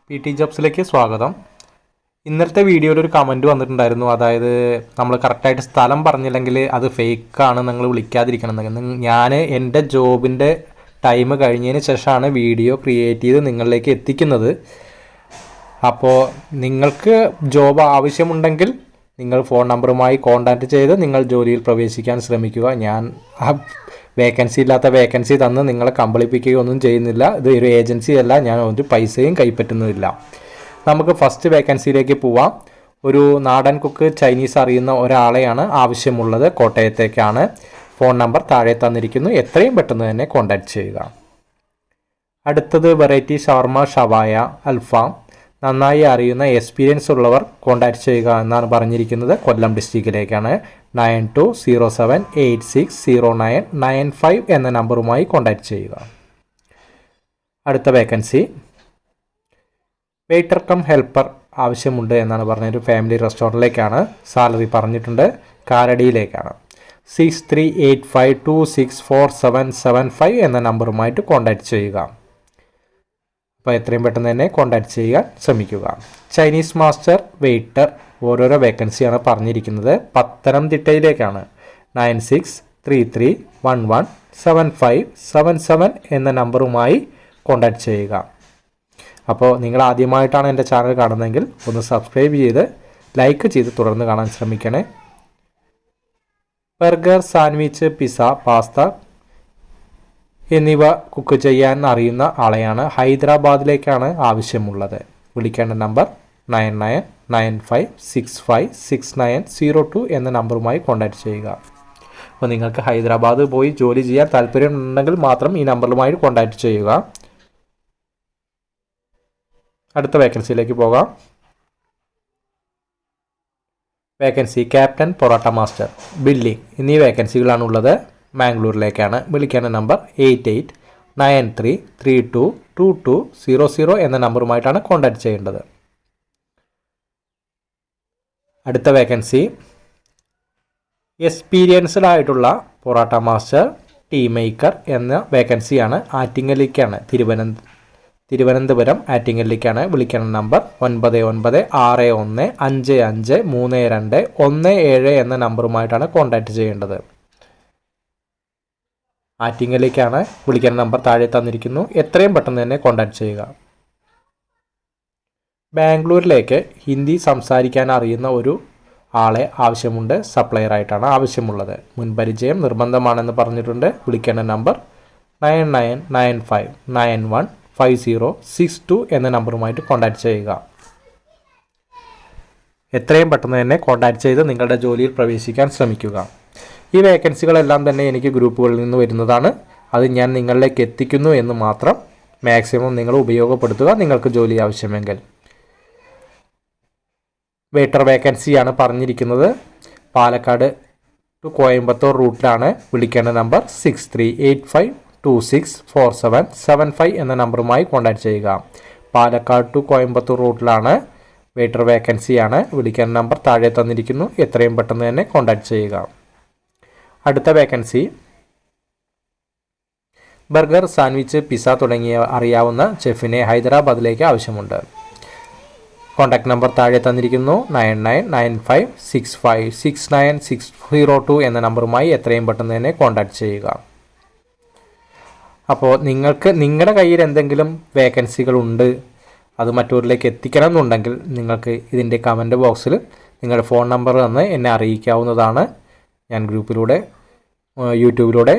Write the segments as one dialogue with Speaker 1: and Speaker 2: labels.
Speaker 1: PT ജോബ്സിലേക്ക് സ്വാഗതം. ഇന്നലത്തെ വീഡിയോയിൽ ഒരു കമൻറ്റ് വന്നിട്ടുണ്ടായിരുന്നു. അതായത് നമ്മൾ കറക്റ്റായിട്ട് സ്ഥലം പറഞ്ഞില്ലെങ്കിൽ അത് ഫേക്കാണ്, നിങ്ങൾ വിളിക്കാതിരിക്കണം. ഞാൻ എൻ്റെ ജോബിൻ്റെ ടൈം കഴിഞ്ഞതിന് ശേഷമാണ് വീഡിയോ ക്രിയേറ്റ് ചെയ്ത് നിങ്ങളിലേക്ക് എത്തിക്കുന്നത്. അപ്പോൾ നിങ്ങൾക്ക് ജോബ് ആവശ്യമുണ്ടെങ്കിൽ നിങ്ങൾ ഫോൺ നമ്പറുമായി കോൺടാക്റ്റ് ചെയ്ത് നിങ്ങൾ ജോലിയിൽ പ്രവേശിക്കാൻ ശ്രമിക്കുക. ഞാൻ വേക്കൻസി ഇല്ലാത്ത വേക്കൻസി തന്ന് നിങ്ങളെ കബളിപ്പിക്കുകയൊന്നും ചെയ്യുന്നില്ല. ഇത് ഒരു ഏജൻസി അല്ല, ഞാൻ ഒരു പൈസയും കൈപ്പറ്റുന്നില്ല. നമുക്ക് ഫസ്റ്റ് വേക്കൻസിയിലേക്ക് പോവാം. ഒരു നാടൻ കുക്ക് ചൈനീസ് അറിയുന്ന ഒരാളെയാണ് ആവശ്യമുള്ളത്. കോട്ടയത്തേക്കാണ്. ഫോൺ നമ്പർ താഴെ തന്നിരിക്കുന്നു. എത്രയും പെട്ടെന്ന് തന്നെ കോൺടാക്റ്റ് ചെയ്യുക. അടുത്തത് വെറൈറ്റി ഷവർമ, ഷവായ, അൽഫാം നന്നായി അറിയുന്ന എക്സ്പീരിയൻസ് ഉള്ളവർ കോൺടാക്റ്റ് ചെയ്യുക എന്നാണ് പറഞ്ഞിരിക്കുന്നത്. കൊല്ലം ഡിസ്ട്രിക്റ്റിലേക്കാണ്. 9207860995 എന്ന നമ്പറുമായി കോൺടാക്റ്റ് ചെയ്യുക. അടുത്ത വേക്കൻസി വെയ്റ്റർ കം ഹെൽപ്പർ ആവശ്യമുണ്ട് എന്നാണ് പറഞ്ഞൊരു ഫാമിലി റെസ്റ്റോറൻറ്റിലേക്കാണ്. സാലറി പറഞ്ഞിട്ടുണ്ട്. കാലടിയിലേക്കാണ്. 6385264775 എന്ന നമ്പറുമായിട്ട് കോൺടാക്റ്റ് ചെയ്യുക. അപ്പോൾ എത്രയും പെട്ടെന്ന് തന്നെ കോൺടാക്റ്റ് ചെയ്യാൻ ശ്രമിക്കുക. ചൈനീസ് മാസ്റ്റർ, വെയ്റ്റർ ഓരോരോ വേക്കൻസിയാണ് പറഞ്ഞിരിക്കുന്നത്. പത്തനംതിട്ടയിലേക്കാണ്. 9633117577 എന്ന നമ്പറുമായി കോൺടാക്റ്റ് ചെയ്യുക. അപ്പോൾ നിങ്ങൾ ആദ്യമായിട്ടാണ് എൻ്റെ ചാനൽ കാണുന്നതെങ്കിൽ ഒന്ന് സബ്സ്ക്രൈബ് ചെയ്ത് ലൈക്ക് ചെയ്ത് തുടർന്ന് കാണാൻ ശ്രമിക്കണേ. ബർഗർ, സാൻഡ്വിച്ച്, പിസ്സ, പാസ്ത എന്നിവ കുക്ക് ചെയ്യാൻ അറിയുന്ന ആളെയാണ്. ഹൈദരാബാദിലേക്കാണ് ആവശ്യമുള്ളത്. വിളിക്കേണ്ട നമ്പർ 9995656902 എന്ന നമ്പറുമായി കോൺടാക്റ്റ് ചെയ്യുക. അപ്പോൾ നിങ്ങൾക്ക് ഹൈദരാബാദ് പോയി ജോലി ചെയ്യാൻ താല്പര്യമുണ്ടെങ്കിൽ മാത്രം ഈ നമ്പറുമായി കോൺടാക്റ്റ് ചെയ്യുക. അടുത്ത വേക്കൻസിയിലേക്ക് പോകാം. Vacancy captain, parotta master, billing എന്നീ വേക്കൻസികളാണുള്ളത്. മാംഗ്ലൂരിലേക്കാണ്. വിളിക്കേണ്ട നമ്പർ 8893322200 എന്ന നമ്പറുമായിട്ടാണ് കോൺടാക്റ്റ് ചെയ്യേണ്ടത്. അടുത്ത വേക്കൻസി എക്സ്പീരിയൻസ്ഡ് ആയിട്ടുള്ള പൊറോട്ട മാസ്റ്റർ, ടീ മേക്കർ എന്ന വേക്കൻസിയാണ്. ആറ്റിങ്ങലിലേക്കാണ്. തിരുവനന്തപുരം ആറ്റിങ്ങലിലേക്കാണ്. വിളിക്കേണ്ട നമ്പർ 9961553217 എന്ന നമ്പറുമായിട്ടാണ് കോൺടാക്റ്റ് ചെയ്യേണ്ടത്. ആറ്റിങ്ങലിലേക്കാണ്. വിളിക്കേണ്ട നമ്പർ താഴെ തന്നിരിക്കുന്നു. എത്രയും പെട്ടെന്ന് തന്നെ കോൺടാക്റ്റ് ചെയ്യുക. ബാംഗ്ലൂരിലേക്ക് ഹിന്ദി സംസാരിക്കാൻ അറിയുന്ന ഒരു ആളെ ആവശ്യമുണ്ട്. സപ്ലയറായിട്ടാണ് ആവശ്യമുള്ളത്. മുൻപരിചയം നിർബന്ധമാണെന്ന് പറഞ്ഞിട്ടുണ്ട്. വിളിക്കേണ്ട നമ്പർ 9995915062 എന്ന നമ്പറുമായിട്ട് കോൺടാക്റ്റ് ചെയ്യുക. എത്രയും പെട്ടെന്ന് തന്നെ കോൺടാക്റ്റ് ചെയ്ത് നിങ്ങളുടെ ജോലിയിൽ പ്രവേശിക്കാൻ ശ്രമിക്കുക. ഈ വേക്കൻസികളെല്ലാം തന്നെ എനിക്ക് ഗ്രൂപ്പുകളിൽ നിന്ന് വരുന്നതാണ്. അത് ഞാൻ നിങ്ങളിലേക്ക് എത്തിക്കുന്നു എന്ന് മാത്രം. മാക്സിമം നിങ്ങൾ ഉപയോഗപ്പെടുത്തുക നിങ്ങൾക്ക് ജോലി ആവശ്യമെങ്കിൽ. വെയ്റ്റർ വേക്കൻസിയാണ് പറഞ്ഞിരിക്കുന്നത്. പാലക്കാട് ടു കോയമ്പത്തൂർ റൂട്ടിലാണ്. വിളിക്കേണ്ട നമ്പർ 6385264775 എന്ന നമ്പറുമായി കോൺടാക്റ്റ് ചെയ്യുക. പാലക്കാട് ടു കോയമ്പത്തൂർ റൂട്ടിലാണ്. വെയ്റ്റർ വേക്കൻസിയാണ്. വിളിക്കേണ്ട നമ്പർ താഴെ തന്നിരിക്കുന്നു. എത്രയും പെട്ടെന്ന് തന്നെ കോൺടാക്റ്റ് ചെയ്യുക. അടുത്ത വേക്കൻസി ബർഗർ, സാൻഡ്വിച്ച്, പിസ്സ തുടങ്ങിയ അറിയാവുന്ന ഷെഫിനെ ഹൈദരാബാദിലേക്ക് ആവശ്യമുണ്ട്. കോൺടാക്ട് നമ്പർ താഴെ തന്നിരിക്കുന്നു. 999565690602 എന്ന നമ്പറുമായി എത്രയും പെട്ടെന്ന് തന്നെ കോൺടാക്റ്റ് ചെയ്യുക. അപ്പോൾ നിങ്ങൾക്ക് നിങ്ങളുടെ കയ്യിൽ എന്തെങ്കിലും വേക്കൻസികളുണ്ട്, അത് മറ്റൊരിലേക്ക് എത്തിക്കണം എന്നുണ്ടെങ്കിൽ നിങ്ങൾക്ക് ഇതിൻ്റെ കമൻറ്റ് ബോക്സിൽ നിങ്ങളുടെ ഫോൺ നമ്പർ തന്ന് എന്നെ അറിയിക്കാവുന്നതാണ്. ഞാൻ ഗ്രൂപ്പിലൂടെ യൂട്യൂബിലൂടെ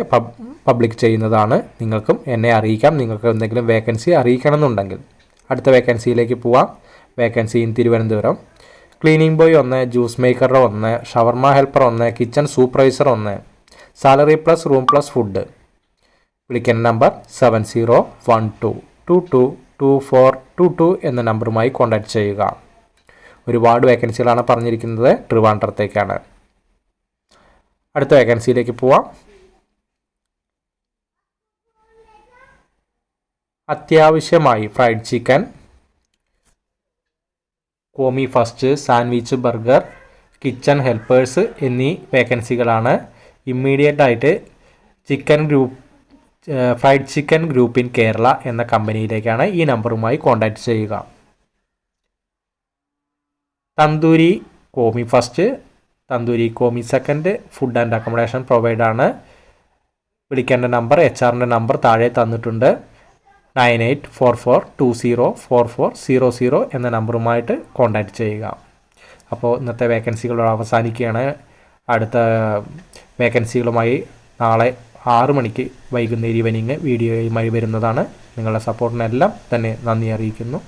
Speaker 1: പബ്ലിക് ചെയ്യുന്നതാണ്. നിങ്ങൾക്കും എന്നെ അറിയിക്കാം നിങ്ങൾക്ക് എന്തെങ്കിലും വേക്കൻസി അറിയിക്കണം എന്നുണ്ടെങ്കിൽ. അടുത്ത വേക്കൻസിയിലേക്ക് പോവാം. Vacancy in Thiruvananthapuram. Cleaning boy 1, juice maker 1, shawarma helper 1, kitchen supervisor 1. Salary plus room plus food. വിളിക്കേണ്ട നമ്പർ 7012222422 എന്ന നമ്പറുമായി കോൺടാക്റ്റ് ചെയ്യുക. ഒരുപാട് വേക്കൻസികളാണ് പറഞ്ഞിരിക്കുന്നത്. ട്രിവാൻഡ്രത്തേക്കാണ്. അടുത്ത വേക്കൻസിയിലേക്ക് പോവാം. അത്യാവശ്യമായി fried chicken, commis first, sandwich, burger, kitchen helpers എന്നീ വേക്കൻസികളാണ്. ഇമ്മീഡിയറ്റ് ആയിട്ട് fried chicken group in Kerala എന്ന കമ്പനിയിലേക്കാണ്. ഈ നമ്പറുമായി കോൺടാക്റ്റ് ചെയ്യുക. Tandoori commis first, tandoori commis second, food and accommodation provide ആണ്. വിളിക്കേണ്ട നമ്പർ HR നമ്പർ താഴെ തന്നിട്ടുണ്ട്. 9844204400 എന്ന നമ്പറുമായിട്ട് കോൺടാക്റ്റ് ചെയ്യുക. അപ്പോൾ ഇന്നത്തെ വേക്കൻസികൾ അവസാനിക്കുകയാണ്. അടുത്ത വേക്കൻസികളുമായി നാളെ 6 മണിക്ക് വൈകുന്നേരം ഈവനിങ് വീഡിയോയുമായി വരുന്നതാണ്. നിങ്ങളുടെ സപ്പോർട്ടിനെല്ലാം തന്നെ നന്ദി അറിയിക്കുന്നു.